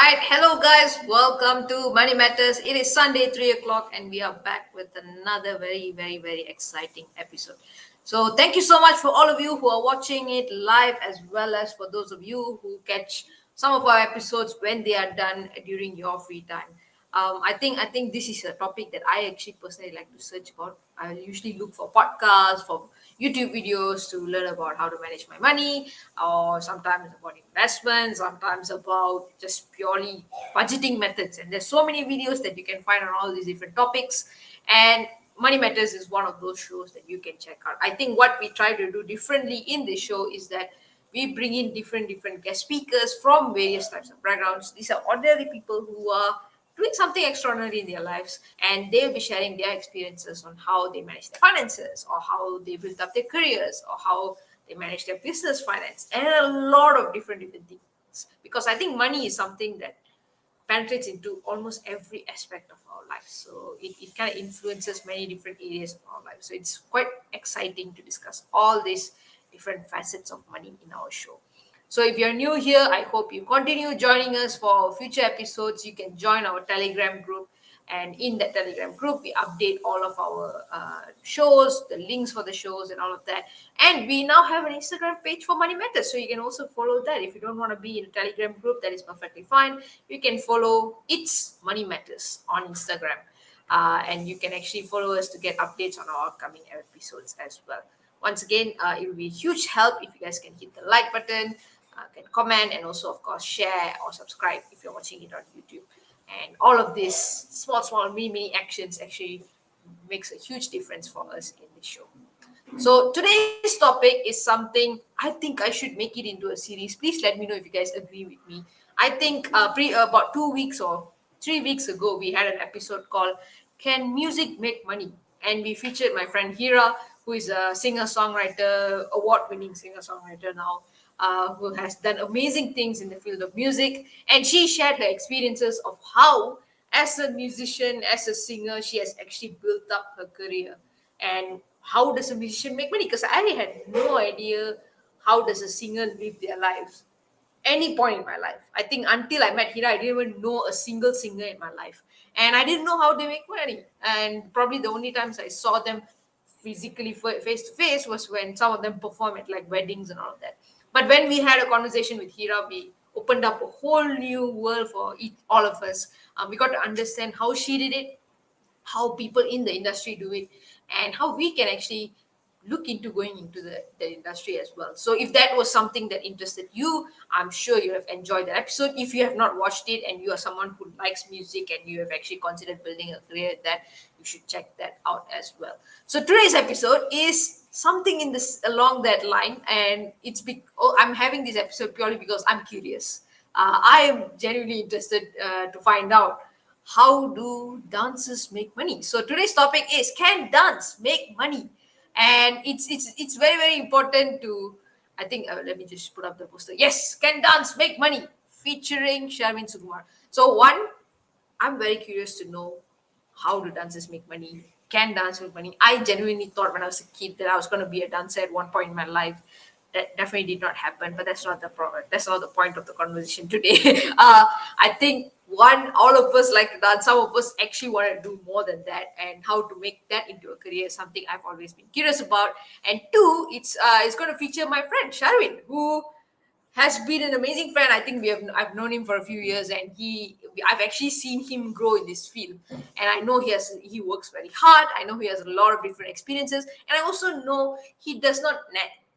right, hello guys, welcome to Money Matters. It is Sunday, 3 o'clock, and we are back with another very exciting episode. So, thank you so much for all of you who are watching it live, as well as for those of you who catch some of our episodes when they are done during your free time. I think this is a topic that I actually personally like to search about. I usually look for podcasts, for YouTube videos to learn about how to manage my money, or sometimes about investments, sometimes about just purely budgeting methods. And there's so many videos that you can find on all these different topics. And Money Matters is one of those shows that you can check out. I think what we try to do differently in this show is that we bring in different guest speakers from various types of backgrounds. These are ordinary people who are doing something extraordinary in their lives, and they'll be sharing their experiences on how they manage their finances, or how they built up their careers, or how they manage their business finance, and a lot of different things. Because I think money is something that penetrates into almost every aspect of our life. So it kind of influences many different areas of our life. So it's quite exciting to discuss all these different facets of money in our show. So if you're new here, I hope you continue joining us for future episodes. You can join our Telegram group. And in that Telegram group, we update all of our shows, the links for the shows, and all of that. And we now have an Instagram page for Money Matters, so you can also follow that. If you don't want to be in a Telegram group, that is perfectly fine. You can follow It's Money Matters on Instagram, and you can actually follow us to get updates on our upcoming episodes as well. Once again, it will be a huge help if you guys can hit the like button, can comment, and also, of course, share or subscribe if you're watching it on YouTube. And all of these small mini actions actually makes a huge difference for us in this show. So today's topic is something I think I should make it into a series. Please let me know if you guys agree with me. I think about 2 weeks or 3 weeks ago, we had an episode called "Can Music Make Money?" and we featured my friend Hira, who is a singer-songwriter, award-winning singer-songwriter now, who has done amazing things in the field of music. And she shared her experiences of how, as a musician, as a singer, she has actually built up her career. And how does a musician make money? Because I had no idea how does a singer live their lives any point in my life. I think until I met Hira, I didn't even know a single singer in my life. And I didn't know how they make money. And probably the only times I saw them physically face to face was when some of them perform at like weddings and all of that. But when we had a conversation with Hira, we opened up a whole new world for all of us. We got to understand how she did it, how people in the industry do it, and how we can actually look into going into the industry as well. So if that was something that interested you, I'm sure you have enjoyed the episode. If you have not watched it and you are someone who likes music and you have actually considered building a career at that, you should check that out as well. So today's episode is something in this along that line, and I'm having this episode purely because I'm curious. I am genuinely interested to find out, how do dancers make money? So today's topic is, can dance make money? And it's very important to, I think, let me just put up the poster. Yes, can dance make money, featuring Sharmin Sukumar. So one, I'm very curious to know, how do dancers make money? Can dance make money? I genuinely thought when I was a kid that I was going to be a dancer at one point in my life. That definitely did not happen, but that's not the problem. That's not the point of the conversation today. I think one, all of us like to dance. Some of us actually want to do more than that, and how to make that into a career is something I've always been curious about. And two, it's going to feature my friend Sharwin, who has been an amazing friend. I think I've known him for a few years, and I've actually seen him grow in this field. And I know he works very hard. I know he has a lot of different experiences, and I also know he does not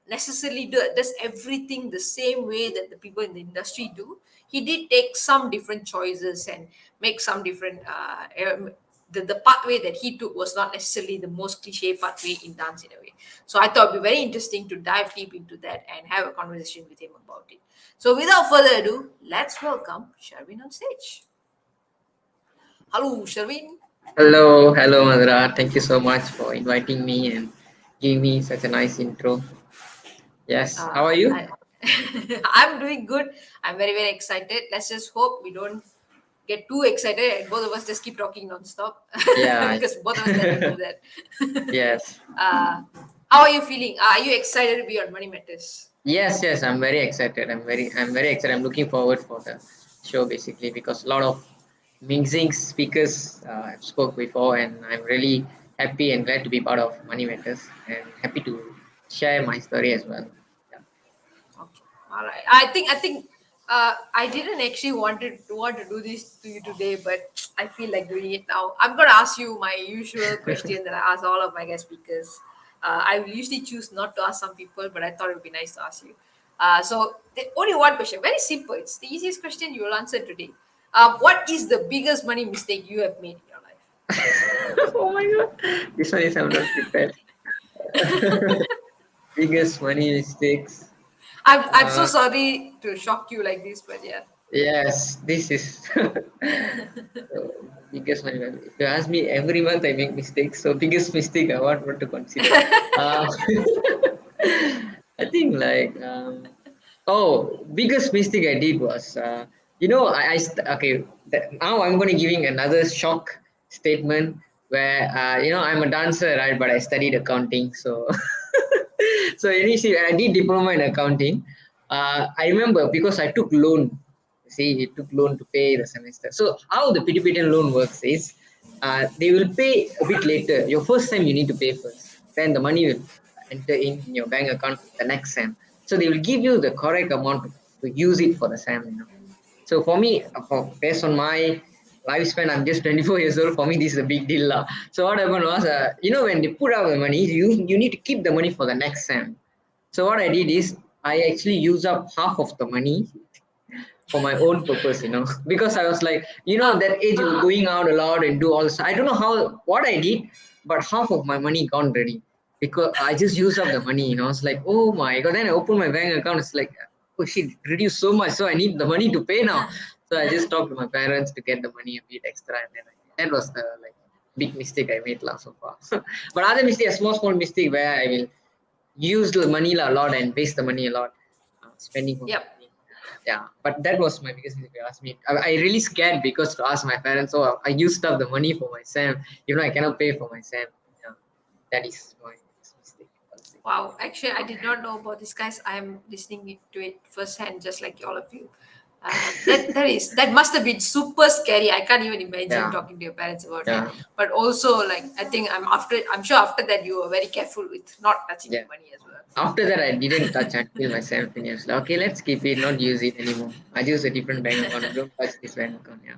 necessarily does everything the same way that the people in the industry do. He did take some different choices and make some different the pathway that he took was not necessarily the most cliche pathway in dance in a way. So I thought it'd be very interesting to dive deep into that and have a conversation with him about it. So without further ado, let's welcome Sharwin on stage. Hello, Sharwin. Hello, Madra. Thank you so much for inviting me and giving me such a nice intro. Yes, how are you? I'm doing good. I'm very excited. Let's just hope we don't get too excited and both of us just keep talking non-stop Yeah, because both of us tend to do that. yes, uh, how are you feeling? Are you excited to be on Money Matters? yes. I'm very excited. I'm very excited. I'm looking forward for the show basically, because a lot of amazing speakers I've spoke before, and I'm really happy and glad to be part of Money Matters, and happy to share my story as well. Yeah. Okay. All right. I think I didn't actually want to do this to you today, but I feel like doing it now. I'm gonna ask you my usual question that I ask all of my guest speakers. I usually choose not to ask some people, but I thought it would be nice to ask you. So only one question, very simple. It's the easiest question you will answer today. What is the biggest money mistake you have made in your Oh my god, this one is I'm not prepared. Biggest money mistakes. I'm so Uh, sorry to shock you like this, but yeah. yes, this is biggest money. If you ask me, every month I make mistakes. So biggest mistake I want to consider. Uh, I think biggest mistake I did was okay, now I'm going to giving another shock statement where I'm a dancer, right, but I studied accounting. So so initially when I did diploma in accounting, I remember because I took loan. See, it took loan to pay the semester. So how the PTPTN loan works is, they will pay a bit later. Your first time you need to pay first. Then the money will enter in your bank account the next sem. So they will give you the correct amount to use it for the sem. So for me, based on my lifespan, I'm just 24 years old. For me, this is a big deal. Lah. So what happened was, when they put out the money, you need to keep the money for the next sem. So what I did is I actually used up half of the money for my own purpose, because I was like, Ah, that age of going out a lot and do all this. I don't know what I did, but half of my money gone already because I just used up the money, I was like, oh my God. Then I opened my bank account. It's like, oh shit, it reduced so much. So I need the money to pay now. So I just talked to my parents to get the money a bit extra. And then that was the big mistake I made last so far. But other mistake, a small mistake where I will use the money a lot and waste the money a lot, spending for yep. money. Yeah, but that was my biggest mistake. If you ask me, I really scared because to ask my parents, oh, I used up the money for my Sam. I cannot pay for my Sam. Yeah, that is my biggest mistake. I'll say. Wow. Actually, I did not know about this, guys. I'm listening to it firsthand, just like all of you. That must have been super scary. I can't even imagine Yeah, talking to your parents about it. yeah, But also, like, I think I'm sure after that you were very careful with not touching yeah. the money as well. After that, I didn't touch until my Sam finished. Like, okay, let's keep it, not use it anymore. I use a different bank account. Don't touch this bank account. Yeah.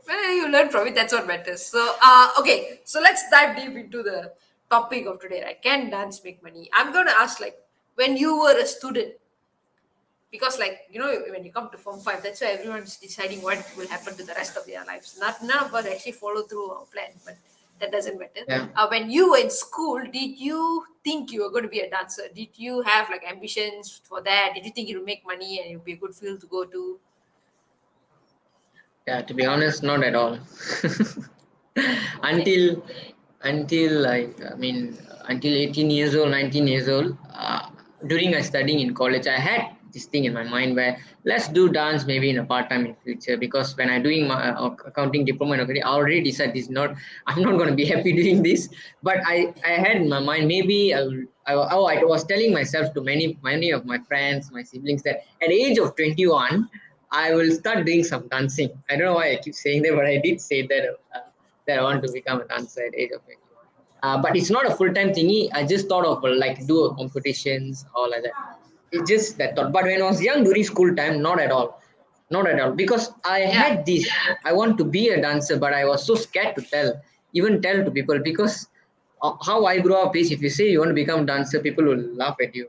Well, you learn from it. That's what matters. So, okay. So let's dive deep into the topic of today. Right? Can dance make money? I'm going to ask, like, when you were a student, because, like, when you come to Form 5, that's why everyone's deciding what will happen to the rest of their lives. None of us actually follow through our plan, but that doesn't matter. Yeah. When you were in school, did you think you were going to be a dancer? Did you have like ambitions for that? Did you think it would make money and it would be a good field to go to? Yeah, to be honest, not at all. Okay. until until 18 years old, 19 years old, during my studying in college, I had this thing in my mind where let's do dance maybe in a part-time in future, because when I'm doing my accounting diploma in accounting, I already decided this not I'm not going to be happy doing this. But I had in my mind, maybe I was telling myself to many of my friends, my siblings, that at the age of 21 I will start doing some dancing. I don't know why I keep saying that, but I did say that I want to become a dancer at the age of 21. But it's not a full-time thingy. I just thought of like do a competitions or like that. It's just that thought. But when I was young during school time, not at all. Not at all. Because I Yeah. had this, I want to be a dancer, but I was so scared to even tell to people, because how I grew up is, if you say you want to become a dancer, people will laugh at you,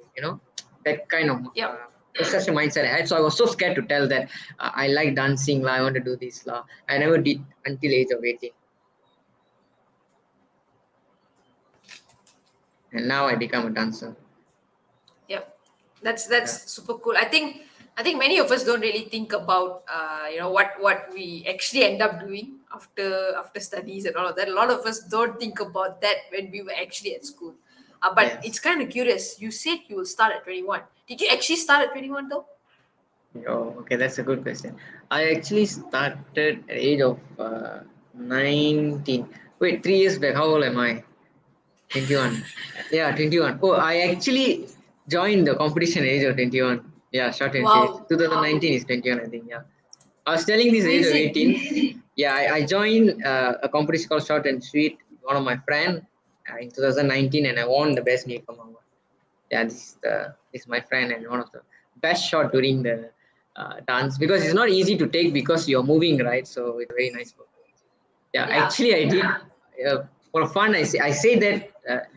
that kind of Yep. such a mindset I had. So I was so scared to tell that I like dancing, I want to do this. I never did until age of 18. And now I become a dancer. Yep, that's Yeah. super cool. I think many of us don't really think about what we actually end up doing after studies and all of that. A lot of us don't think about that when we were actually at school. But it's Yes. kind of curious. You said you will start at 21. Did you actually start at 21 though? Oh, okay, that's a good question. I actually started at age of 19. Wait, 3 years back. How old am I? 21. Yeah, 21. Oh, I actually joined the competition at age of 21. Yeah, short and sweet. Wow. 2019 is 21, I think. Yeah. I was telling this age of Amazing. 18. Yeah, I joined a competition called Short and Sweet with one of my friend in 2019, and I won the best newcomer award. Yeah, this is my friend and one of the best shot during the dance, because it's not easy to take because you're moving, right? So it's a very nice performance. Yeah, Yeah. actually I did for fun. I say that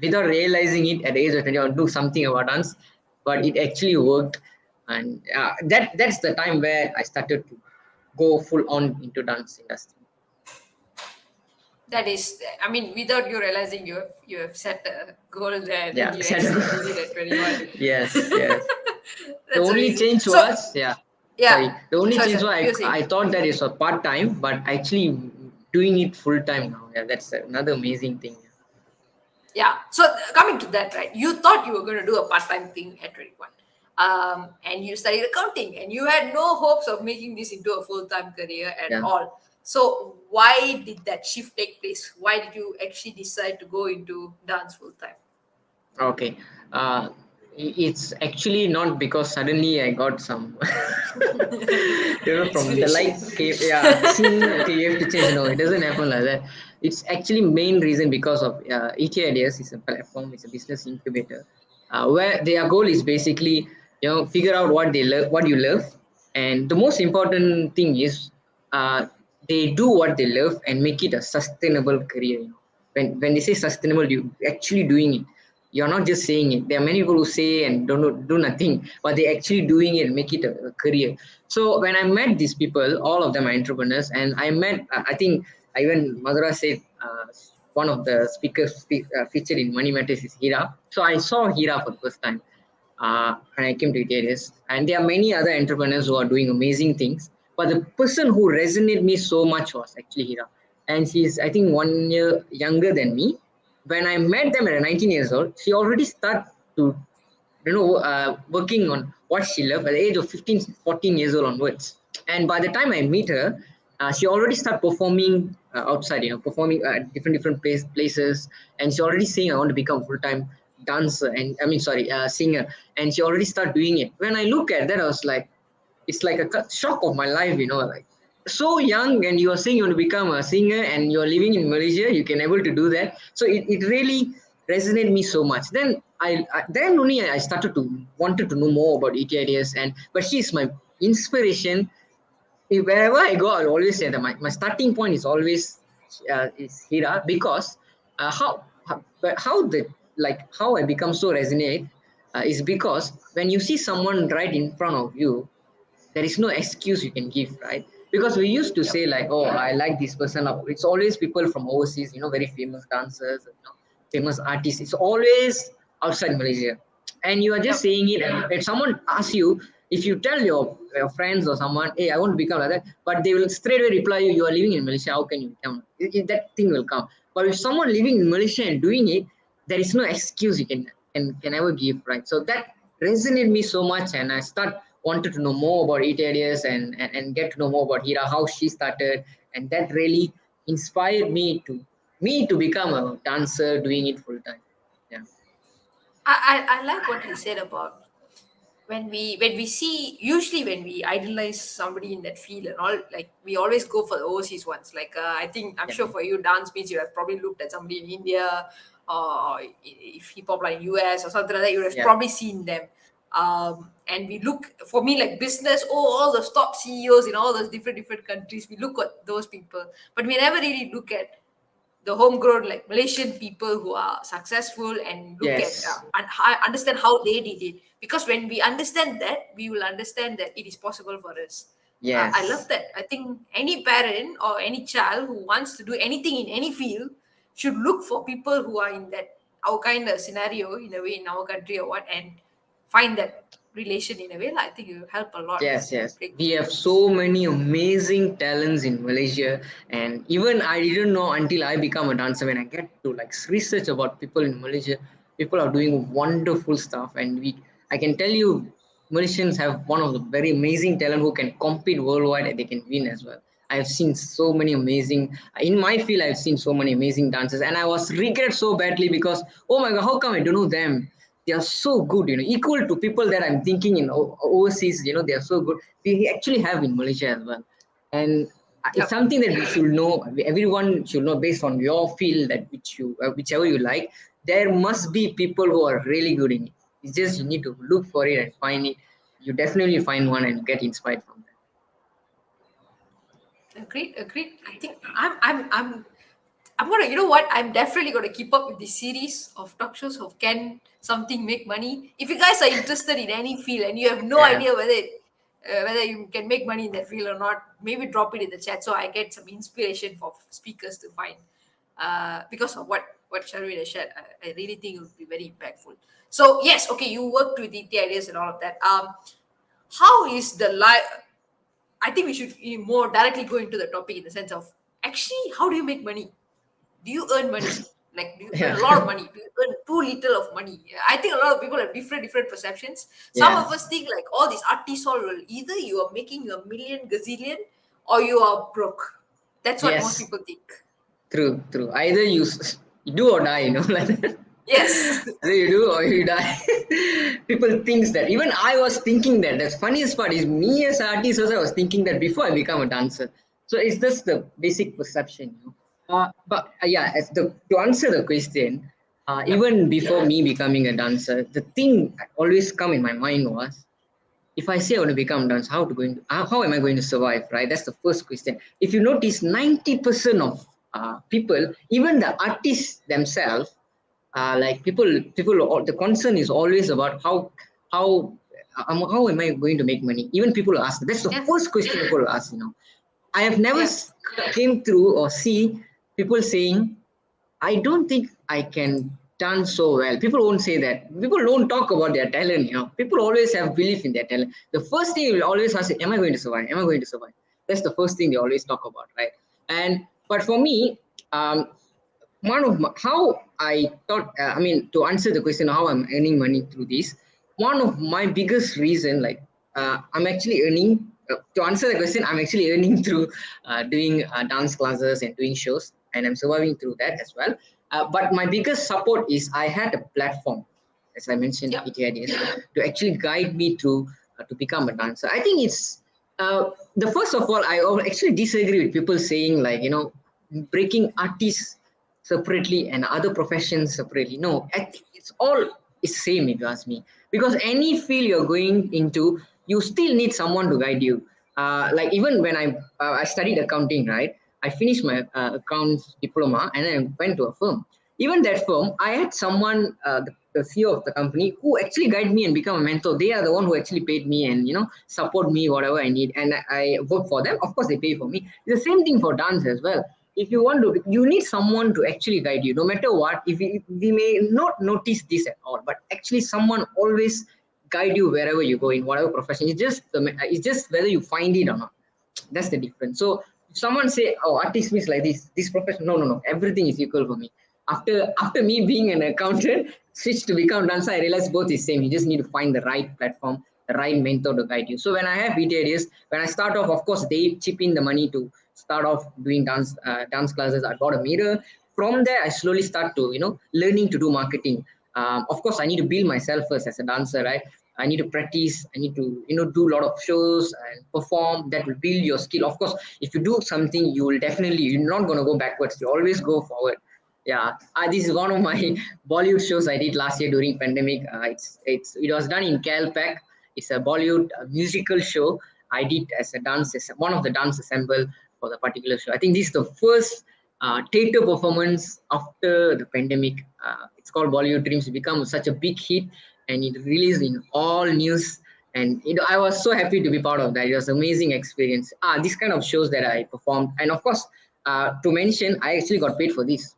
without realizing it at the age of 20, I'll do something about dance, but it actually worked, and that's the time where I started to go full on into dance industry. That is, I mean, without you realizing you have set a goal there, then Yeah, you actually did it at 21. yes, yes. The That's only amazing. change So, was, yeah, sorry. yeah. The only Sorry, change sorry. was You're saying. I thought that it's a part time, but actually doing it full time now. Yeah, that's another amazing thing. Yeah. So coming to that, right? You thought you were going to do a part-time thing at 21, and you studied accounting, and you had no hopes of making this into a full-time career at Yeah. all. So why did that shift take place? Why did you actually decide to go into dance full-time? Okay. Uh, it's actually not because suddenly I got some, from the lights Inspiration. came, yeah, scene, okay, you have to change. No, it doesn't happen like that. It's actually main reason because of ET Ideas is a platform, it's a business incubator, where their goal is basically, figure out what they love, what you love. And the most important thing is, uh, they do what they love and make it a sustainable career. When they say sustainable, you actually doing it. You're not just saying it. There are many people who say and don't do nothing, but they actually doing it and make it a career. So when I met these people, all of them are entrepreneurs, and I met, I think, even Madhura said, one of the speakers featured in Money Matters is Hira. So I saw Hira for the first time when I came to Italis. And there are many other entrepreneurs who are doing amazing things. But the person who resonated me so much was actually Hira. And she's, I think, 1 year younger than me. When I met them at 19 years old, she already started to, working on what she loved at the age of 15, 14 years old onwards. And by the time I meet her, she already started performing outside, performing different places. And she already saying, I want to become full-time dancer, and I mean, sorry, singer. And she already started doing it. When I look at that, I was like, it's like a shock of my life, like so young, and you are saying you want to become a singer, and you're living in Malaysia, you can able to do that. So it really resonated me so much. Then then only I started to wanted to know more about ET ideas, but she's my inspiration. Wherever I go, I always say that my starting point is always is Hira, because how the how I become so resonate is because when you see someone right in front of you, there is no excuse you can give, right? Because we used to Yep. say like, oh, I like this person. It's always people from overseas, very famous dancers, famous artists. It's always outside Malaysia, and you are just Yep. saying it. And if someone asks you, if you tell your friends or someone, hey, I want to become like that, but they will straight away reply you, you are living in Malaysia, how can you become? That thing will come. But if someone living in Malaysia and doing it, there is no excuse you can ever give, right? So that resonated me so much, and I wanted to know more about it areas, and get to know more about Hira, how she started, and that really inspired me to become a dancer doing it full time. Yeah. I like what you said about when we see, usually when we idolize somebody in that field and all, like we always go for the overseas ones. Like I think, I'm Yeah. sure for you, dance means you have probably looked at somebody in India, or if hip hop like US or something like that, you would have Yeah. probably seen them. And we look, for me, like business, all those top CEOs in all those different countries, we look at those people, but we never really look at the homegrown, like Malaysian people who are successful, and look at Yes. and understand how they did it. Because when we understand that, we will understand that it is possible for us. I love Yes. that. I think any parent or any child who wants to do anything in any field should look for people who are in that our kind of scenario, in a way, in our country or what, and find that relation in a way. I think it will help a lot Yes, to yes. break We through have this. so many amazing talents in Malaysia, and even I didn't know until I become a dancer. When I get to research about people in Malaysia, people are doing wonderful stuff, and I can tell you, Malaysians have one of the very amazing talent who can compete worldwide, and they can win as well. I've seen so many amazing in my field. I've seen so many amazing dancers, and I was regret so badly because, oh my god, how come I don't know them? They are so good, equal to people that I'm thinking in overseas. They are so good. We actually have in Malaysia as well. And it's Yep. something that we should know. Everyone should know based on your field that whichever you like. There must be people who are really good in it. It's just you need to look for it and find it. You definitely find one and get inspired from that. Agreed, agreed. I think I'm gonna, you know what? I'm definitely gonna keep up with this series of talk shows of Can Something Make Money. If you guys are interested in any field and you have no Yeah. idea whether you can make money in that field or not, maybe drop it in the chat so I get some inspiration for speakers to find. Because of what Sharvin has shared, I really think it would be very impactful. So yes, okay, you worked with the ideas and all of that. How is the life? I think we should more directly go into the topic in the sense of actually, how do you make money? Do you earn money? Like, do you earn Yeah. a lot of money? Do you earn too little of money? I think a lot of people have different perceptions. Some Yeah. of us think like all these artists all will either you are making a million gazillion or you are broke. That's what most Yes. people think. True. True. Either you do or die. Like that. Yes. Either you do or you die. People thinks that. Even I was thinking that. The funniest part is me as an artist also I was thinking that before I become a dancer. So it's just the basic perception. But yeah, to answer the question, Yep. even before me becoming a dancer, the thing that always come in my mind was, if I say I want to become a dancer, how am I going to survive? Right? That's the first question. If you notice, 90% of people, even the artists themselves, like the concern is always about how how am I going to make money? Even people ask. That's the Yeah. first question people ask. I have never Yeah. came through or see people saying, I don't think I can dance so well. People won't say that. People don't talk about their talent. People always have belief in their talent. The first thing you will always ask is, am I going to survive? Am I going to survive? That's the first thing they always talk about, right? But for me, how I thought, to answer the question how I'm earning money through this, one of my biggest reason, like I'm actually earning. To answer the question, I'm actually earning through doing dance classes and doing shows, and I'm surviving through that as well. But my biggest support is I had a platform, as I mentioned, Yep. ETIDS, to actually guide me through to become a dancer. I think it's the first of all, actually disagree with people saying like breaking artists separately and other professions separately. No, I think it's all is same if you ask me. Because any field you're going into, you still need someone to guide you. Like even when I studied accounting, right? I finished my accounts diploma and I went to a firm. Even that firm, I had someone, the CEO of the company, who actually guided me and become a mentor. They are the one who actually paid me and support me whatever I need, and I work for them. Of course, they pay for me. It's the same thing for dance as well. If you want to, you need someone to actually guide you no matter what. If we may not notice this at all, but actually someone always guide you wherever you go in whatever profession. It's just whether you find it or not. That's the difference. So if someone say, oh, artist means like this profession, no, everything is equal for me. After me being an accountant, switch to become dancer, I realized both is same. You just need to find the right platform, the right mentor to guide you. So when I have BTADs, when I start off, of course they chip in the money to start off doing dance classes. I bought a mirror. From there I slowly start to learning to do marketing. Of course I need to build myself first as a dancer, right? I need to practice. I need to, do a lot of shows and perform. That will build your skill. Of course, if you do something, you're not going to go backwards. You always go forward. Yeah, this is one of my Bollywood shows I did last year during pandemic. It was done in Calpac. It's a Bollywood musical show. I did as a one of the dance ensemble for the particular show. I think this is the first theater performance after the pandemic. It's called Bollywood Dreams. It become such a big hit, and it released in all news. And I was so happy to be part of that. It was an amazing experience. This kind of shows that I performed, and of course, to mention, I actually got paid for this.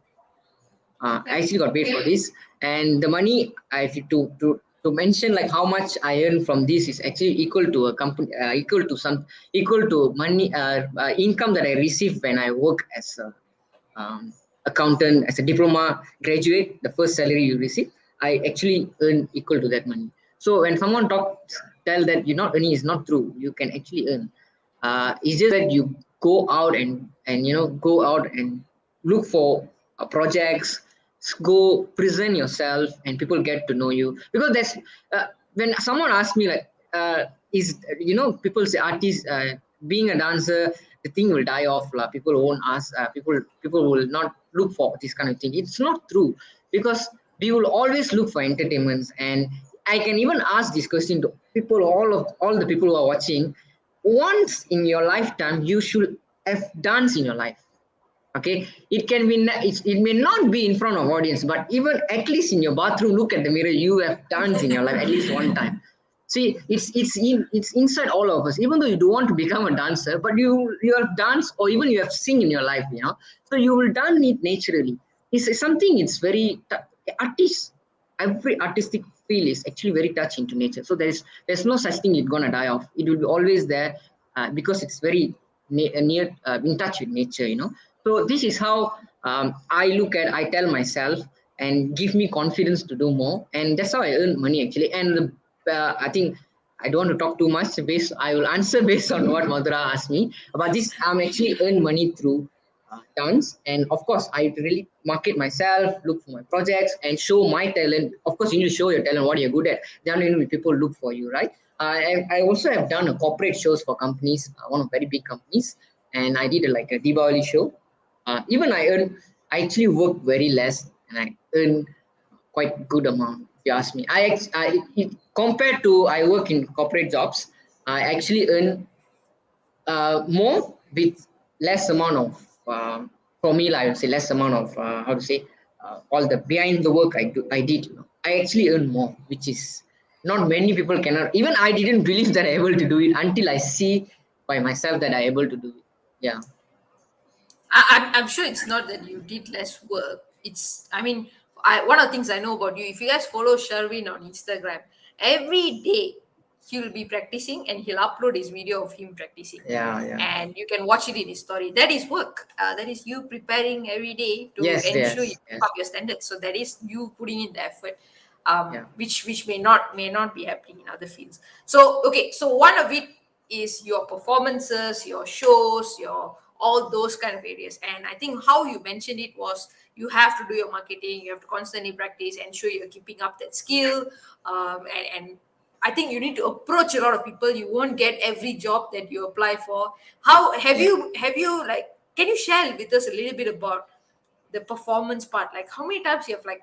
I Yep. actually got paid for this, and the money, if you, to mention like how much I earn from this is actually equal to a company, equal to money, income that I receive when I work as a accountant, as a diploma graduate. The first salary you receive, I actually earn equal to that money. So when someone tell that you're not earning is not true. You can actually earn. It's just that you go out and go out and look for projects, go present yourself, and people get to know you. Because that's when someone asks me like, is people say artist being a dancer. the thing will die off. People won't ask. People will not look for this kind of thing. It's not true, because we will always look for entertainments. And I can even ask this question to people, all the people who are watching. Once in your lifetime, you should have dance in your life. Okay, it can be it may not be in front of audience, but even at least in your bathroom, look at the mirror, you have danced in your life at least one time. See, it's inside all of us. Even though you don't want to become a dancer, but you have danced, or even you have sing in your life, so you will done it naturally. It's something. It's very artist. Every artistic feel is actually very touching to nature. So there's no such thing it's gonna die off. It will be always there, because it's very near, in touch with nature. So this is how I tell myself, and give me confidence to do more. And that's how I earn money actually. And I think I don't want to talk too much. I will answer based on what Madhura asked me. But this, I'm actually earn money through dance. And of course, I really market myself, look for my projects, and show my talent. Of course, you need to show your talent, what you're good at. Then people look for you, right? I also have done a corporate shows for companies, one of very big companies, and I did like a Diwali show. Even I actually work very less, and I earn quite good amount. If you ask me, compared to I work in corporate jobs, I actually earn more with less amount of for me. I would say less amount of how to say all the behind the work I did. I actually earn more, which is not many people cannot. Even I didn't believe that I'm able to do it until I see by myself that I'm able to do it. Yeah. I'm sure it's not that you did less work. It's, I mean, one of the things I know about you, if you guys follow Sherwin on Instagram, every day he'll be practicing and he'll upload his video of him practicing. Yeah, yeah. And you can watch it in his story. That is work. That is you preparing every day to Yes, ensure you yes, keep yes. up your standards. So that is you putting in the effort, Yeah. which may not be happening in other fields. So okay, so one of it is your performances, your shows, your all those kind of areas. And I think how you mentioned it was you have to do your marketing, you have to constantly practice, ensure you're keeping up that skill, and I think you need to approach a lot of people. You won't get every job that you apply for. How Yeah. have you like? Can you share with us a little bit about the performance part? Like how many times you have like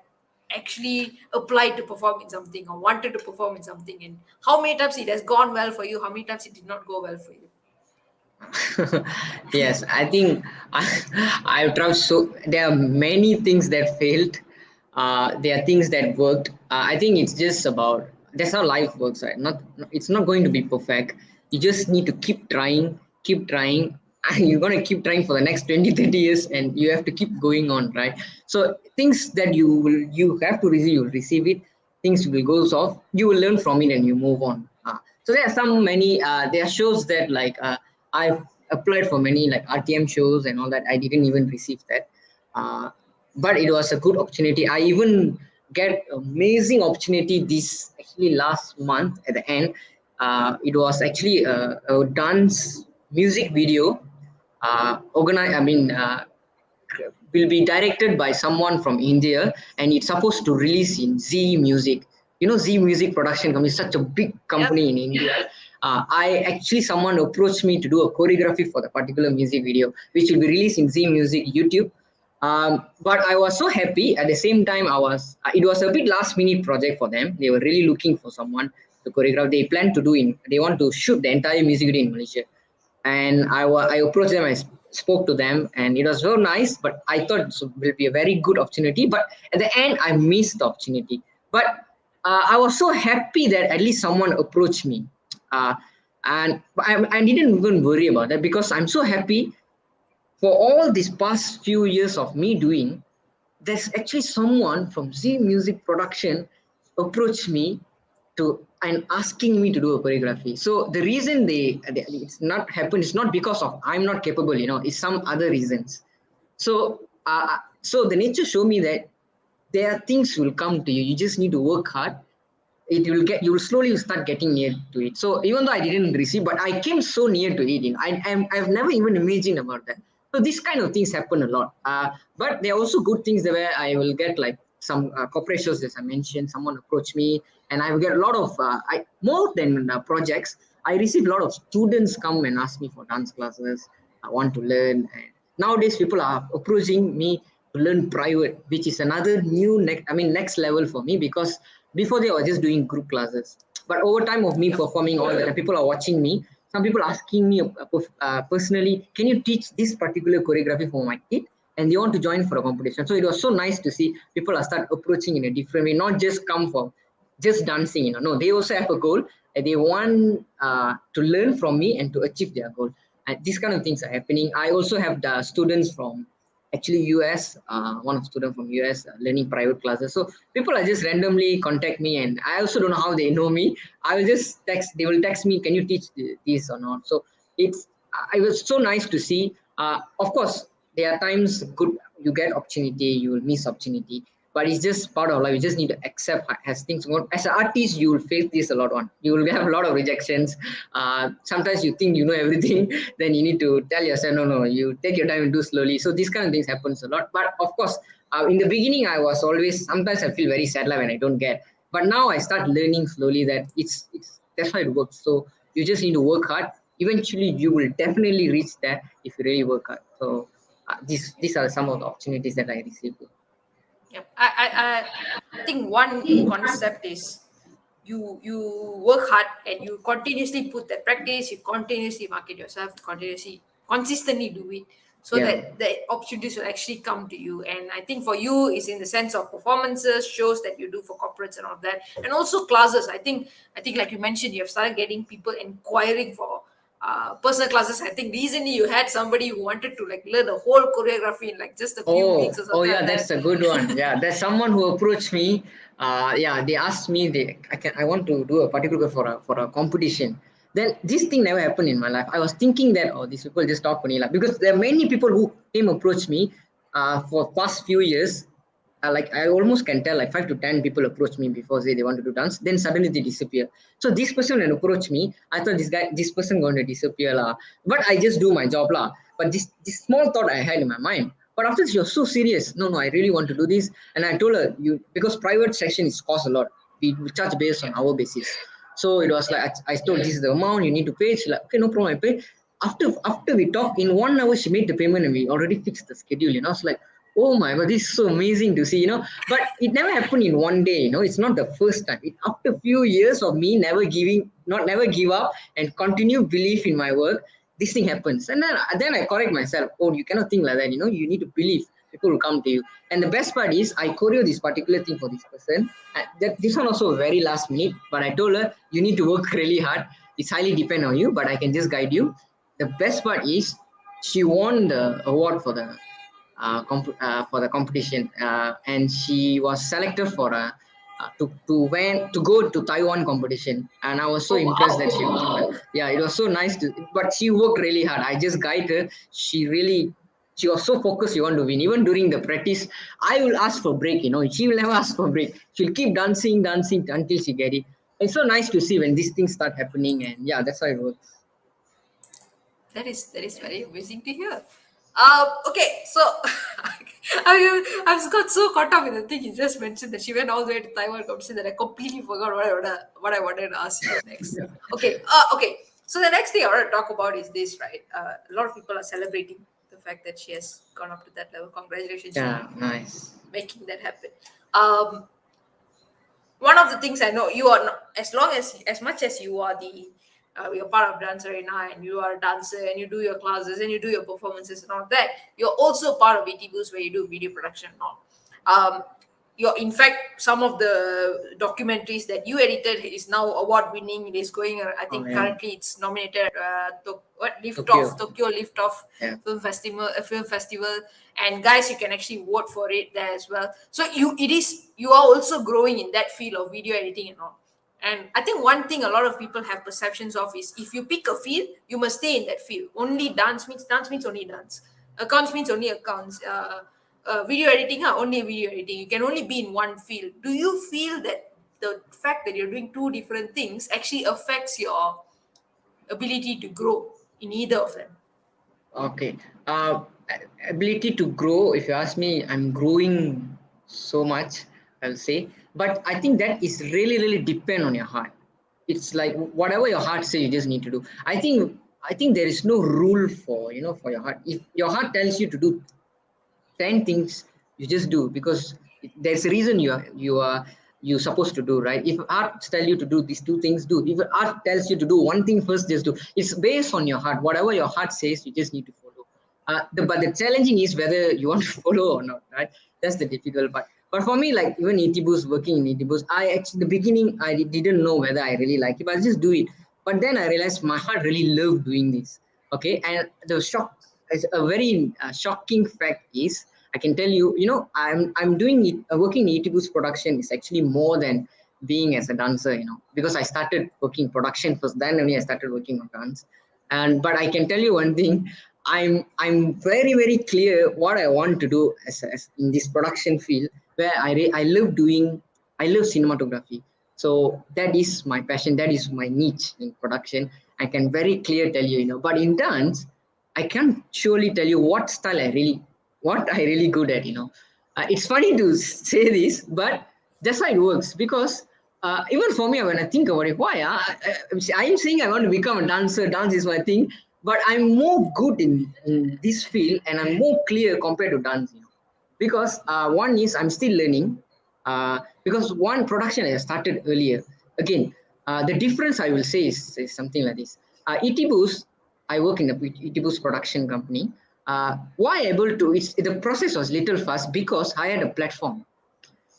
actually applied to perform in something or wanted to perform in something, and how many times it has gone well for you? How many times it did not go well for you? Yes, I think I've tried. So there are many things that failed. There are things that worked. I think it's just about, that's how life works, right? It's not going to be perfect. You just need to keep trying, and you're gonna keep trying for the next 20, 30 years, and you have to keep going on, right? So things that you have to receive, you'll receive it. Things will go off. You will learn from it, and you move on. So there are there are shows that like. I've applied for many like RTM shows and all that. I didn't even receive that. Uh, but it was a good opportunity. I even get amazing opportunity this actually last month at the end. It was actually a dance music video organized. Will be directed by someone from India, and it's supposed to release in Z Music. Z Music production company is such a big Yep. company in India. Someone approached me to do a choreography for the particular music video, which will be released in Z Music YouTube. But I was so happy. At the same time, it was a bit last minute project for them. They were really looking for someone to choreograph. They want to shoot the entire music video in Malaysia. And I approached them. I spoke to them, and it was so nice. But I thought it will be a very good opportunity. But at the end, I missed the opportunity. But I was so happy that at least someone approached me, uh, and I didn't even worry about that, because I'm so happy for all these past few years of me doing. There's actually someone from Z Music Production approached me to and asking me to do a choreography. So the reason it's not happened is not because of I'm not capable, it's some other reasons. So the nature showed me that there are things will come to you. You just need to work hard. You will slowly start getting near to it. So even though I didn't receive, but I came so near to it. I've never even imagined about that. So this kind of things happen a lot. But there are also good things where I will get like some corporations, as I mentioned, someone approach me, and I will get a lot of more than projects. I receive a lot of students come and ask me for dance classes. want to learn. And nowadays, people are approaching me to learn private, which is another new next level for me, because before they were just doing group classes. But over time of me Yep. performing all the time, people are watching me. Some people asking me personally, can you teach this particular choreography for my kid? And they want to join for a competition. So it was so nice to see people are start approaching in a different way, not just come for just dancing. No, they also have a goal, and they want to learn from me and to achieve their goal. And these kind of things are happening. I also have the students from actually US, one of student from US learning private classes. So people are just randomly contact me, and I also don't know how they know me. I will just text. They will text me, "Can you teach this or not?" So it was so nice to see. Of course, there are times good you get opportunity, you will miss opportunity, but it's just part of life. You just need to accept as things go. As an artist, you will face this a lot. You will have a lot of rejections. Sometimes you think you know everything, then you need to tell yourself, no, you take your time and do slowly. So these kind of things happens a lot. But of course, in the beginning, I was always, sometimes I feel very sad when I don't get. But now I start learning slowly that it's that's how it works. So you just need to work hard. Eventually, you will definitely reach there if you really work hard. So these are some of the opportunities that I received. Yep. I think one concept is you work hard and you continuously put that practice, you continuously market yourself, continuously consistently do it, so Yeah. that the opportunities will actually come to you. And I think for you is in the sense of performances, shows that you do for corporates and all that, and also classes. I think like you mentioned, you have started getting people inquiring for personal classes. I think recently you had somebody who wanted to like learn the whole choreography in like just a few weeks or Oh something yeah, like that's that. a good one. Yeah, there's someone who approached me. Yeah, they asked me I want to do a particular for a competition. Then this thing never happened in my life. I was thinking that these people just talk only like, because there are many people who came approach me for past few years. Like I almost can tell like 5 to 10 people approach me before they want to do dance. Then suddenly they disappear. So this person when approach me, I thought this person going to disappear lah. But I just do my job lah. But this small thought I had in my mind. But after she was so serious, no, I really want to do this. And I told her, because private section is cost a lot. We charge based on Yep. our basis. So it was like Yep. I told this is the amount you need to pay. She's like, okay, no problem, I pay. After we talked, in 1 hour she made the payment and we already fixed the schedule. I was like, oh my god, this is so amazing to see. But it never happened in one day. It's not the first time. After a few years of me never give up and continue belief in my work, this thing happens. And then I correct myself. Oh, you cannot think like that. You need to believe. People will come to you. And the best part is I choreo this particular thing for this person. This one also very last minute, but I told her you need to work really hard. It's highly depend on you, but I can just guide you. The best part is she won the award for the competition, and she was selected for to go to Taiwan competition. And I was so Oh impressed wow. that she won. Yeah, it was so nice but she worked really hard. I just guide her. She was so focused. She want to win. Even during the practice, I will ask for break. She will never ask for break. She'll keep dancing until she get it. It's so nice to see when these things start happening, and yeah, that's how it works. That is very amazing to hear. Okay, so I just got so caught up with the thing you just mentioned that she went all the way to Taiwan competition that I completely forgot what I wanted to ask you next. Yeah. Okay, okay. So the next thing I want to talk about is this, right? A lot of people are celebrating the fact that she has gone up to that level. Congratulations to you Yeah, for nice. making that happen. Um, One of the things I know, you are not, as much as you are the you're part of Dance Arena and you are a dancer and you do your classes and you do your performances and all that, you're also part of VT Boost where you do video production and all. You're in fact some of the documentaries that you edited is now award winning. It is going. I Oh think yeah, currently it's nominated. What Lift Tokyo. Off Tokyo Lift Off Yeah. film festival, and guys, you can actually vote for it there as well. So you are also growing in that field of video editing and all. And I think one thing a lot of people have perceptions of is if you pick a field, you must stay in that field. Only dance means only dance. Accounts means only accounts. Video editing, only video editing. You can only be in one field. Do you feel that the fact that you're doing two different things actually affects your ability to grow in either of them? Okay. Ability to grow, if you ask me, I'm growing so much, I'll say. But I think that is really, really depend on your heart. It's like whatever your heart says, you just need to do. I think I think there is no rule for, for your heart. If your heart tells you to do 10 things, you just do, because there's a reason you supposed to do, right? If art tell you to do these two things, do. If art tells you to do one thing first, just do. It's based on your heart. Whatever your heart says, you just need to follow. But the challenging is whether you want to follow or not, right? That's the difficult part. But for me, like even ETBoost, working in ETBoost, I actually, the beginning, I didn't know whether I really like it, but I just do it. But then I realized my heart really loved doing this. Okay. And the shock is a very shocking fact is, I can tell you, I'm doing it, working in ETBoost production is actually more than being as a dancer, because I started working production first, then only I started working on dance. But I can tell you one thing, I'm very very clear what I want to do as in this production field, where I love doing, I love cinematography. So that is my passion, that is my niche in production. I can very clear tell you, but in dance, I can't surely tell you what I really good at. It's funny to say this, but that's how it works. Because even for me, when I think about it, why? I'm saying I want to become a dancer. Dance is my thing, but I'm more good in this field, and I'm more clear compared to dance. Because one is I'm still learning. Because one production I started earlier. Again, the difference I will say is something like this. ETBoost, I work in a ETBoost production company. Why able to? The process was little fast because I had a platform.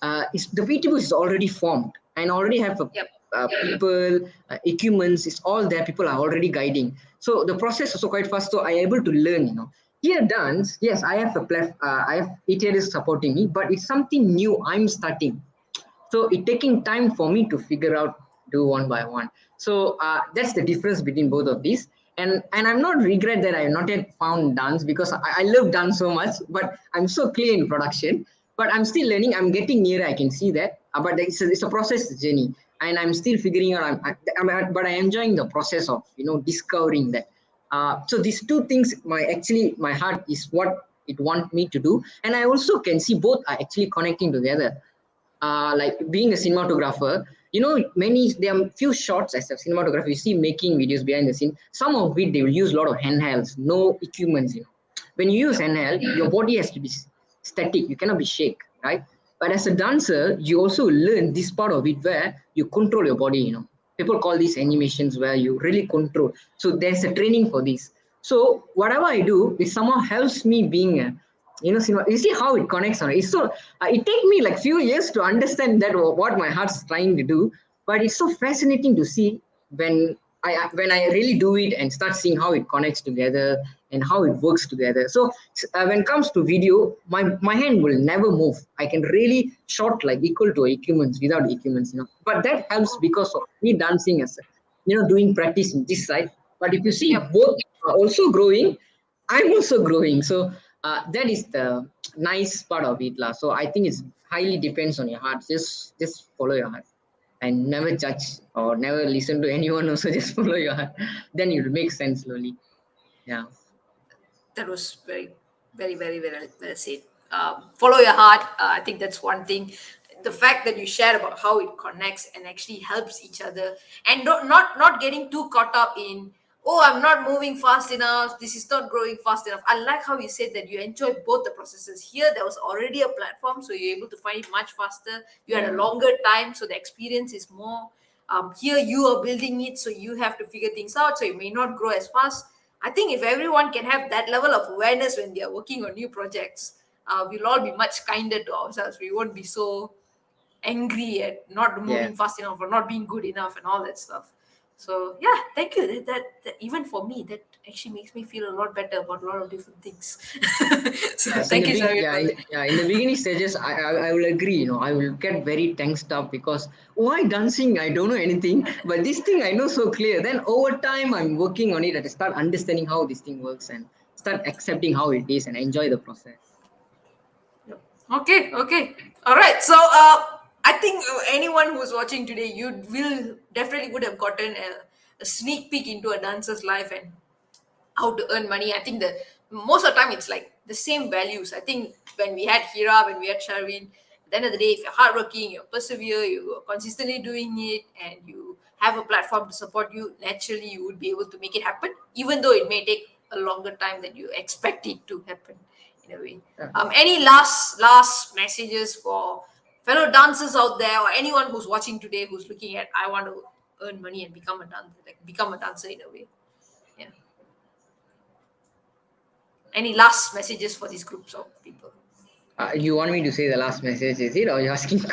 The VTBoost is already formed and already have Yep. people, equipments. It's all there. People are already guiding. So the process also quite fast. So I able to learn. Here dance. Yes, I have I have ETLs supporting me, but it's something new. I'm starting. So it taking time for me to figure out, do one by one. So that's the difference between both of these. And I'm not regret that I have not yet found dance, because I love dance so much, but I'm so clear in production. But I'm still learning. I'm getting nearer. I can see that. But it's a process journey, and I'm still figuring out. But I'm enjoying the process of discovering that. So these two things, my heart is what it want me to do, and I also can see both are actually connecting together. Like being a cinematographer, there are few shots as a cinematographer, you see making videos behind the scene. Some of it, they will use a lot of handhelds, no equipments. When you use handheld, your body has to be static, you cannot be shake, right? But as a dancer, you also learn this part of it where you control your body. People call these animations where you really control. So there's a training for this. So whatever I do, it somehow helps me being a, cinema. You see how it connects on it. It's so it take me like few years to understand that what my heart's trying to do, but it's so fascinating to see when I really do it and start seeing how it connects together and how it works together. So when it comes to video, my hand will never move. I can really shot like equal to equipments without equipments. But that helps because of me dancing as doing practice in this side. But if you see Yep. both are also growing, I'm also growing. So that is the nice part of it, lah. So I think it's highly depends on your heart. Just follow your heart and never judge or never listen to anyone. Also, just follow your heart. Then it will make sense slowly. Yeah. That was very, very, very, very well said. Follow your heart. I think that's one thing. The fact that you share about how it connects and actually helps each other, and not getting too caught up in, oh, I'm not moving fast enough. This is not growing fast enough. I like how you said that you enjoy both the processes. Here, there was already a platform, so you're able to find it much faster. You had a Yeah. longer time, so the experience is more. Here, you are building it, so you have to figure things out. So it may not grow as fast. I think if everyone can have that level of awareness when they are working on new projects, we'll all be much kinder to ourselves. We won't be so angry at not Yeah. moving fast enough or not being good enough and all that stuff. So yeah, thank you. That even for me, that actually makes me feel a lot better about a lot of different things. So Yes, in thank the you, big Shavit, yeah, for that. yeah, in the beginning stages, I will agree. I will get very tensed up because why dancing? I don't know anything, but this thing I know so clear. Then over time, I'm working on it and I start understanding how this thing works and start accepting how it is and enjoy the process. Okay, okay. All right. So, I think anyone who's watching today, you will definitely would have gotten a sneak peek into a dancer's life and how to earn money. I think most of the time it's like the same values. I think when we had Hira, when we had Sharvin, the end of the day, if you're hardworking, you persevere, you are consistently doing it, and you have a platform to support you, naturally you would be able to make it happen, even though it may take a longer time than you expect it to happen in a way. Yeah. Any last messages for fellow dancers out there, or anyone who's watching today who's looking at, I want to earn money and become a dancer, like become a dancer in a way? Yeah. Any last messages for these groups of people? You want me to say the last message, is it, or you're asking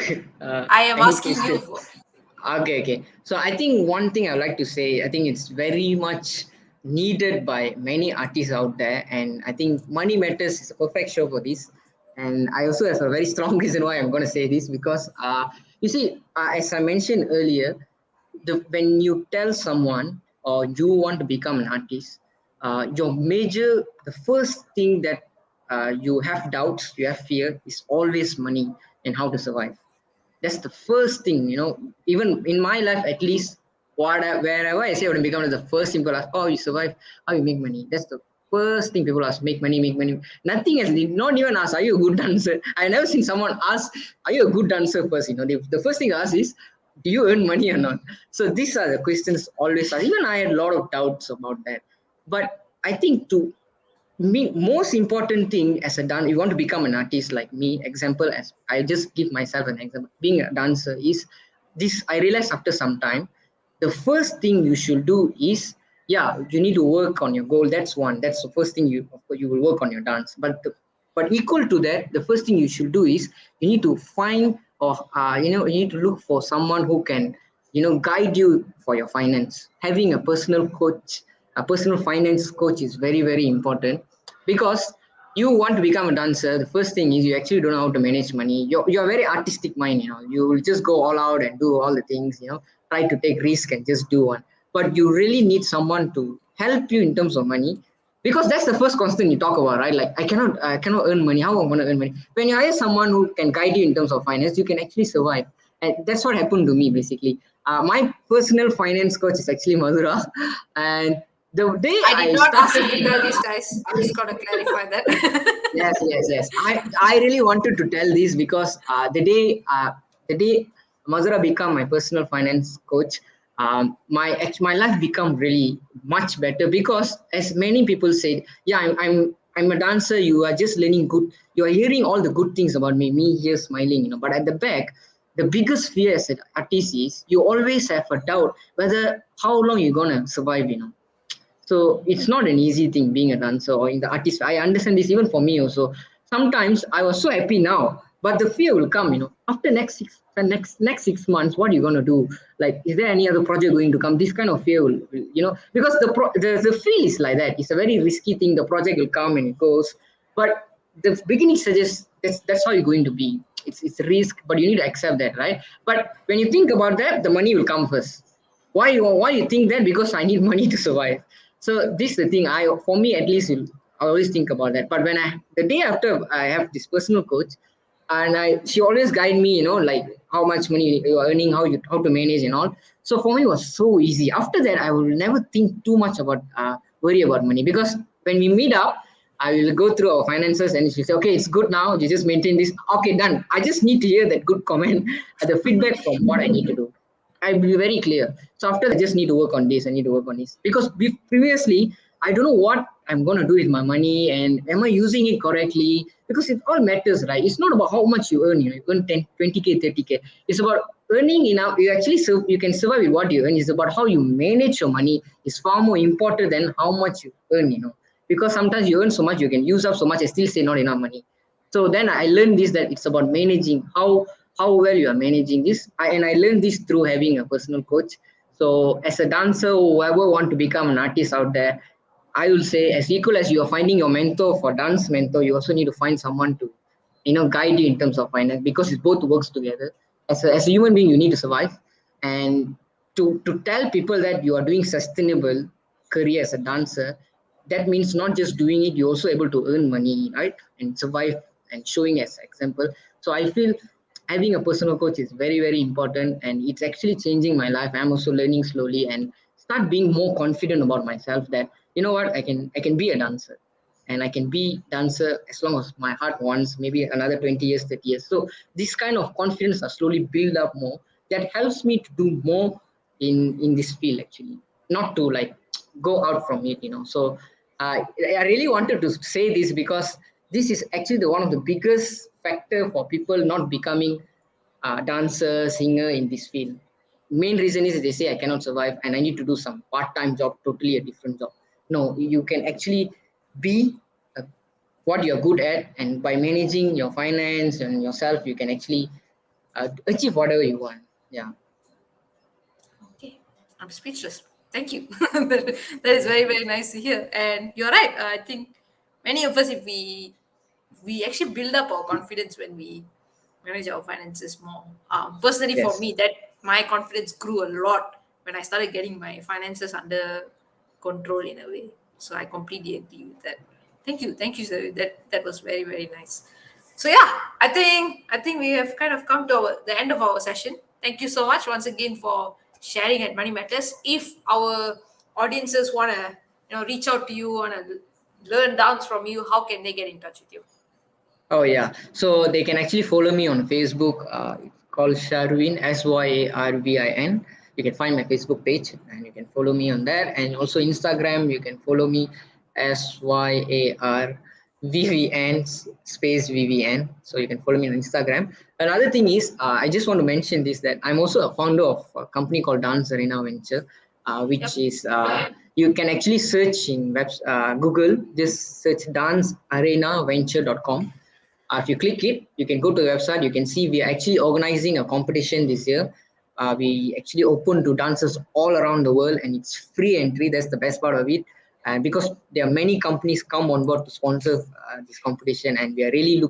I am any asking you question? for. Okay. So I think one thing I would like to say, I think it's very much needed by many artists out there, and I think Money Matters is a perfect show for this. And I also have a very strong reason why I'm going to say this, because you see, as I mentioned earlier, when you tell someone or you want to become an artist, the first thing that you have doubts, you have fear, is always money and how to survive. That's the first thing, even in my life, at least, wherever I say I want to become, the first thing people ask, oh, you survive, how you make money. That's the first thing people ask, make money, make money. Nothing else. They not even ask, are you a good dancer? I never seen someone ask, are you a good dancer first? The first thing I ask is, do you earn money or not? So these are the questions always asked. Even I had a lot of doubts about that. But I think to me, most important thing as a dancer, you want to become an artist like me, example, as I just give myself an example, being a dancer is this. I realized after some time, the first thing you should do is, yeah, you need to work on your goal. That's one. That's the first thing you will work on your dance. But equal to that, the first thing you should do is you need to find, or you need to look for someone who can guide you for your finance. Having a personal coach, a personal finance coach, is very, very important, because you want to become a dancer. The first thing is you actually don't know how to manage money. You're very artistic mind, you will just go all out and do all the things, try to take risk and just do one. But you really need someone to help you in terms of money, because that's the first constant you talk about, right? Like, I cannot earn money. How am I going to earn money? When you hire someone who can guide you in terms of finance, you can actually survive. And that's what happened to me, basically. My personal finance coach is actually Madhura. And the day I did I not ask you started, to tell this, guys. I'm just gonna clarify that. yes. I really wanted to tell this, because the day Mazura become my personal finance coach, my life become really much better, because as many people said, yeah, I'm a dancer. You are just learning good. You are hearing all the good things about me here smiling, but at the back, the biggest fear as an artist is you always have a doubt whether how long you're gonna survive. So it's not an easy thing being a dancer or in the artist. I understand this even for me also. Sometimes I was so happy now, but the fear will come, after next 6 months, what are you gonna do? Like, is there any other project going to come? This kind of fear will, because the feel is like that. It's a very risky thing. The project will come and it goes. But the beginning suggests that's how you're going to be. It's a risk, but you need to accept that, right? But when you think about that, the money will come first. Why you think that? Because I need money to survive. So this is the thing. For me at least, I always think about that. But when the day after I have this personal coach, and she always guide me, like how much money you are earning, how to manage and all. So for me, it was so easy. After that, I will never think too much about worry about money, because when we meet up, I will go through our finances and she'll say, okay, it's good now. You just maintain this. Okay, done. I just need to hear that good comment, the feedback from what I need to do. I'll be very clear. So after that, I just need to work on this. I need to work on this, because previously I don't know what I'm gonna do with my money, and am I using it correctly? Because it all matters, right? It's not about how much you earn. You earn 10, 20K, 30K. It's about earning enough. You can survive with what you earn. It's about how you manage your money. Is far more important than how much you earn. Because sometimes you earn so much, you can use up so much and still say not enough money. So then I learned this, that it's about managing how well you are managing this. And I learned this through having a personal coach. So as a dancer, whoever want to become an artist out there, I will say, as equal as you are finding your mentor for dance mentor, you also need to find someone to guide you in terms of finance, because it both works together. As a human being, you need to survive, and to tell people that you are doing sustainable career as a dancer, that means not just doing it, you're also able to earn money, right, and survive, and showing as example. So I feel having a personal coach is very, very important, and it's actually changing my life. I'm also learning slowly and start being more confident about myself, that you know what, I can be a dancer. and I can be dancer as long as my heart wants, maybe another 20 years, 30 years. So this kind of confidence are slowly build up more. That helps me to do more in this field actually, not to like go out from it, So I really wanted to say this because this is actually the one of the biggest factor for people not becoming dancer, singer in this field. Main reason is they say I cannot survive and I need to do some part-time job, totally a different job. No, you can actually be what you're good at, and by managing your finance and yourself, you can actually achieve whatever you want. Yeah. Okay, I'm speechless. Thank you. That is very, very nice to hear. And you're right. I think many of us, if we actually build up our confidence when we manage our finances more. Personally, for Yes. me, that my confidence grew a lot when I started getting my finances under control in a way. So I completely agree with that. Thank you, sir. That was very, very nice. So yeah, I think we have kind of come to the end of our session. Thank you so much once again for sharing at Money Matters. If our audiences want to reach out to you, want to learn dance from you, how can they get in touch with you? Oh yeah, so they can actually follow me on Facebook. It's called Sharvin, Syarvin. You can find my Facebook page and you can follow me on there. And also Instagram, you can follow me Syarvvn space VVN. So you can follow me on Instagram. Another thing is, I just want to mention this that I'm also a founder of a company called Dance Arena Venture, which Yep. is you can actually search in Google, just search dancearenaventure.com. If you click it, you can go to the website. You can see we are actually organizing a competition this year. We actually open to dancers all around the world, and it's free entry. That's the best part of it. And because there are many companies come on board to sponsor this competition, and we are really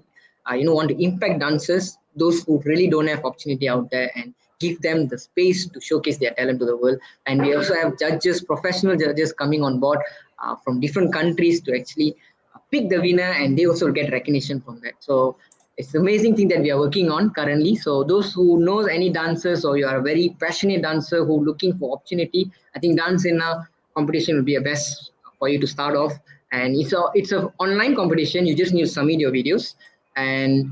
want to impact dancers, those who really don't have opportunity out there, and give them the space to showcase their talent to the world. And we also have judges, professional judges coming on board from different countries to actually pick the winner, and they also get recognition from that. So it's an amazing thing that we are working on currently. So those who knows any dancers, or you are a very passionate dancer who looking for opportunity, I think dance in a competition will be a best for you to start off. And it's a online competition. You just need to submit your videos, and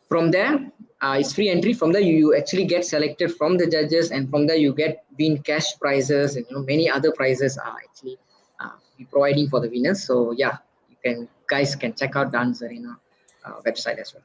from there it's free entry. From there you actually get selected from the judges, and from there you get win cash prizes, and many other prizes are actually be providing for the winners. So yeah, you can guys can check out Dance Arena website as well.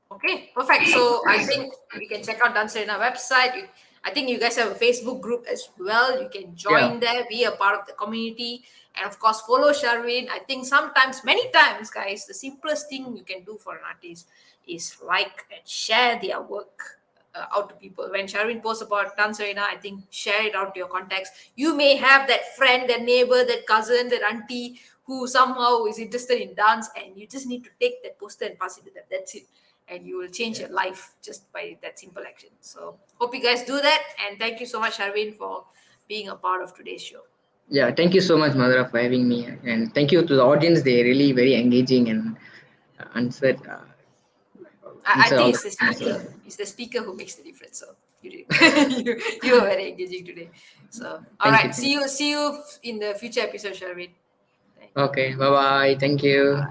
Okay, perfect. So I think we can check out Dancer in our website. I think you guys have a Facebook group as well. You can Yeah. join there, be a part of the community, and of course, follow Sharvin. I think sometimes, many times, guys, the simplest thing you can do for an artist is like and share their work out to people. When Sharvin posts about Dance Arena, I think share it out to your contacts. You may have that friend, that neighbor, that cousin, that auntie who somehow is interested in dance, and you just need to take that poster and pass it to them. That's it, and you will change your life just by that simple action. So hope you guys do that, and thank you so much, Arvind, for being a part of today's show. Yeah, thank you so much, Madhura, for having me, and thank you to the audience. They're really very engaging and answered I answer all think the it's the questions. speaker. It's the speaker who makes the difference. So you did. you were very engaging today. So all Thank you. right, see you in the future episode, Sharvin. Thank you. Okay, bye bye. Thank you.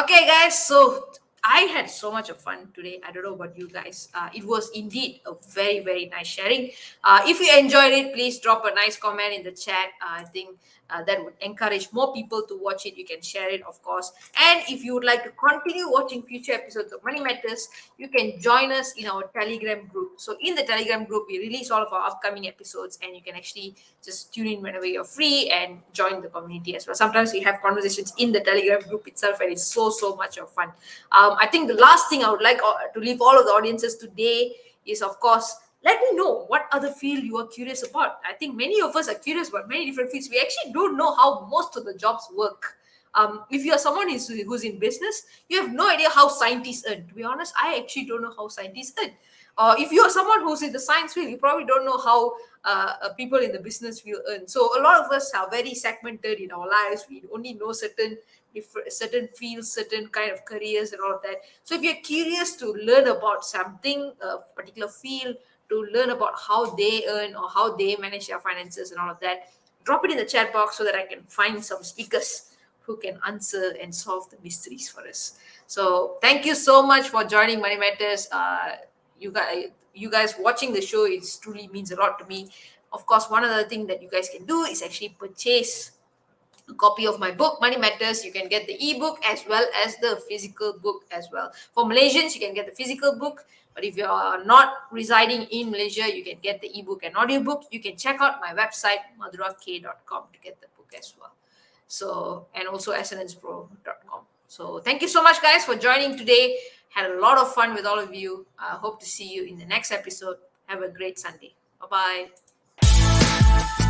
Okay, guys, so I had so much of fun today. I don't know about you guys. It was indeed a very, very nice sharing. If you enjoyed it, please drop a nice comment in the chat. I think that would encourage more people to watch it. You can share it, of course. And if you would like to continue watching future episodes of Money Matters, you can join us in our Telegram group. So, in the Telegram group, we release all of our upcoming episodes, and you can actually just tune in whenever you're free and join the community as well. Sometimes we have conversations in the Telegram group itself, and it's so much of fun. I think the last thing I would like to leave all of the audiences today is, of course, let me know what other field you are curious about. I think many of us are curious about many different fields. We actually don't know how most of the jobs work. If you are someone who's in business, you have no idea how scientists earn. To be honest, I actually don't know how scientists earn. If you are someone who's in the science field, you probably don't know how people in the business field earn. So a lot of us are very segmented in our lives. We only know certain fields, certain kind of careers, and all of that. So if you're curious to learn about something, a particular field, to learn about how they earn or how they manage their finances and all of that, drop it in the chat box so that I can find some speakers who can answer and solve the mysteries for us. So thank you so much for joining Money Matters. You guys watching the show, it truly means a lot to me. Of course, one other thing that you guys can do is actually purchase a copy of my book Money Matters. You can get the ebook as well as the physical book as well. For Malaysians, you can get the physical book, but if you are not residing in Malaysia, you can get the ebook and audiobook. You can check out my website madurak.com to get the book as well. So, and also ascendancepro.com. So thank you so much, guys, for joining today. Had a lot of fun with all of you. I hope to see you in the next episode. Have a great Sunday. Bye bye.